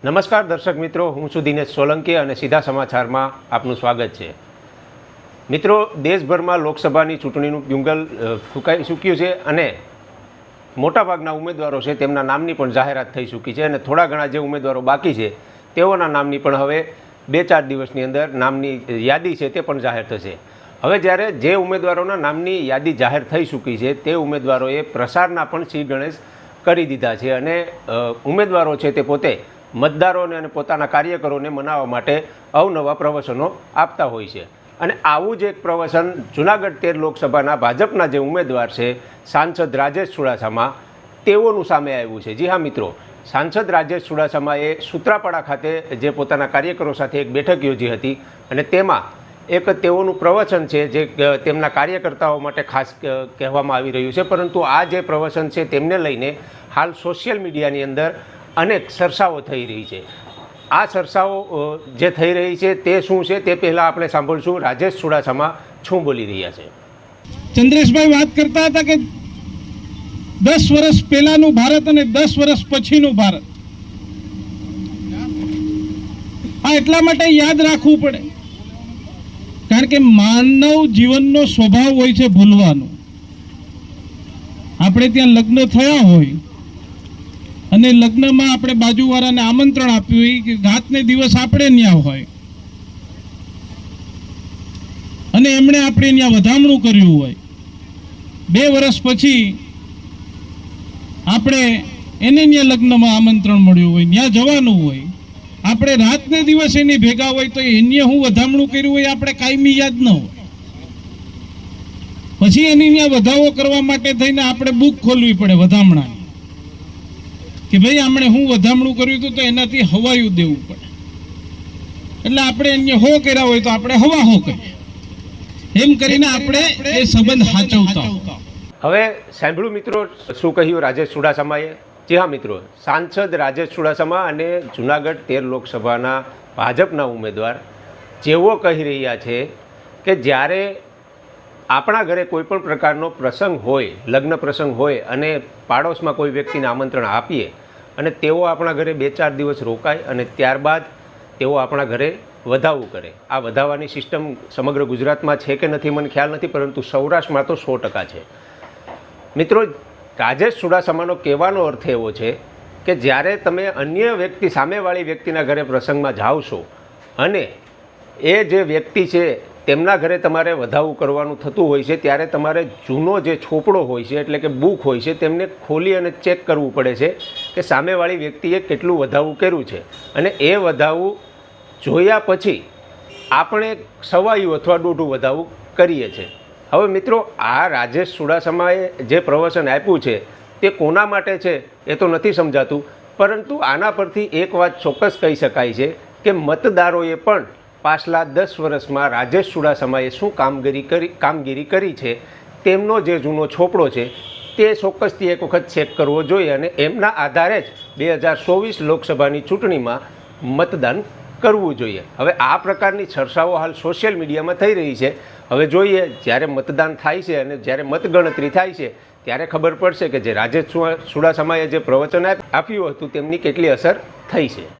નમસ્કાર દર્શક મિત્રો, હું છું દિનેશ સોલંકી અને સીધા સમાચારમાં આપનું સ્વાગત છે. મિત્રો, દેશભરમાં લોકસભાની ચૂંટણીનું ગુંગલ ફૂંકાઈ ચૂક્યું છે અને મોટાભાગના ઉમેદવારો છે તેમના નામની પણ જાહેરાત થઈ ચૂકી છે અને થોડા ઘણા જે ઉમેદવારો બાકી છે તેઓના નામની પણ હવે 2-4 દિવસની અંદર નામની યાદી છે તે પણ જાહેર થશે. હવે જ્યારે જે ઉમેદવારોના નામની યાદી જાહેર થઈ ચૂકી છે તે ઉમેદવારોએ પ્રસારના પણ શ્રી ગણેશ કરી દીધા છે અને ઉમેદવારો છે તે પોતે મતદારોને અને પોતાના કાર્યકરોને મનાવવા માટે અવનવા પ્રવચનો આપતા હોય છે. અને આવું જ એક પ્રવચન જૂનાગઢ 13 લોકસભાના ભાજપના જે ઉમેદવાર છે સાંસદ રાજેશ ચુડાસમા તેઓનું સામે આવ્યું છે. જી હા મિત્રો, સાંસદ રાજેશ ચુડાસમાએ સૂત્રાપાડા ખાતે જે પોતાના કાર્યકરો સાથે એક બેઠક યોજી હતી અને તેમાં એક તેઓનું પ્રવચન છે જે તેમના કાર્યકર્તાઓ માટે ખાસ કહેવામાં આવી રહ્યું છે. પરંતુ આ જે પ્રવચન છે તેમને લઈને હાલ સોશિયલ મીડિયાની અંદર અનેક ચર્ચાઓ થઈ રહી છે. આ ચર્ચાઓ જે થઈ રહી છે તે શું છે તે પહેલાં આપણે સાંભળશું રાજેશ ચુડાસમા શું બોલી રહ્યા છે. ચંદ્રેશભાઈ વાત કરતા હતા કે 10 વર્ષ પહેલાનું ભારત અને 10 વર્ષ પછીનું ભારત, આ એટલા માટે યાદ રાખવું પડે કારણ કે માનવ જીવનનો સ્વભાવ હોય છે ભૂલવાનો. આપણે ત્યાં લગ્ન થયા હોય અને લગ્નમાં આપણે બાજુવાળાને આમંત્રણ આપ્યું હોય કે રાતને દિવસ આપણે ત્યાં હોય અને એમણે આપણે ત્યાં વધામણું કર્યું હોય, 2 વર્ષ પછી આપણે એને ત્યાં લગ્નમાં આમંત્રણ મળ્યું હોય, ત્યાં જવાનું હોય, આપણે રાતને દિવસ એની ભેગા હોય તો એને હું વધામણું કર્યું હોય આપણે કાયમી યાદ ન હોય. પછી એની ત્યાં વધાવો કરવા માટે થઈને આપણે બુક ખોલવી પડે વધામણાની કે ભાઈ આપણે હું વધામણું કર્યું હતું તો એનાથી હવાયું દેવું પડે. એટલે આપણે એને હો કર્યા હોય તો આપણે હવા હો કરીએ, એમ કરીને આપણે એ સંબંધ સાચવતા. હવે સાંભળ્યું મિત્રો શું કહ્યું રાજેશ ચુડાસમાએ. જી હા મિત્રો, સાંસદ રાજેશ ચુડાસમા અને જૂનાગઢ 13 લોકસભાના ભાજપના ઉમેદવાર જેઓ કહી રહ્યા છે કે જ્યારે આપણા ઘરે કોઈ પણ પ્રકારનો પ્રસંગ હોય, લગ્ન પ્રસંગ હોય અને પાડોશમાં કોઈ વ્યક્તિને આમંત્રણ આપીએ અને તેઓ આપણા ઘરે 2-4 દિવસ રોકાય અને ત્યારબાદ તેઓ આપણા ઘરે વધાવું કરે. આ વધાવાની સિસ્ટમ સમગ્ર ગુજરાતમાં છે કે નથી મને ખ્યાલ નથી, પરંતુ સૌરાષ્ટ્રમાં તો 100% છે. મિત્રો, રાજેશ ચુડાસમાનો કહેવાનો અર્થ એવો છે કે જ્યારે તમે અન્ય વ્યક્તિ, સામેવાળી વ્યક્તિના ઘરે પ્રસંગમાં જાઓ છો અને એ જે વ્યક્તિ છે તેમના ઘરે તમારે વધાવું કરવાનું થતું હોય છે ત્યારે તમારે જૂનો જે છોપડો હોય છે એટલે કે બુક હોય છે તેમને ખોલી અને ચેક કરવું પડે છે કે સામેવાળી વ્યક્તિએ કેટલું વધાવું કર્યું છે અને એ વધાવું જોયા પછી આપણે સવાયું અથવા દોઢું વધાવું કરીએ છીએ. હવે મિત્રો, આ રાજેશ ચુડાસમાએ જે પ્રવચન આપ્યું છે તે કોના માટે છે એ તો નથી સમજાતું, પરંતુ આના પરથી એક વાત ચોક્કસ કહી શકાય છે કે મતદારોએ પણ પાછલા 10 વર્ષમાં રાજેશ ચુડાસમાએ શું કામગીરી કરી છે તેમનો જે જૂનો છોપડો છે તે ચોક્કસથી એક વખત ચેક કરવો જોઈએ અને એમના આધારે જ 2024 લોકસભાની ચૂંટણીમાં મતદાન કરવું જોઈએ. હવે આ પ્રકારની ચર્ચાઓ હાલ સોશિયલ મીડિયામાં થઈ રહી છે. હવે જોઈએ જ્યારે મતદાન થાય છે અને જ્યારે મતગણતરી થાય છે ત્યારે ખબર પડશે કે જે રાજેશ ચુડાસમાએ જે પ્રવચન આપ્યું હતું તેમની કેટલી અસર થઈ છે.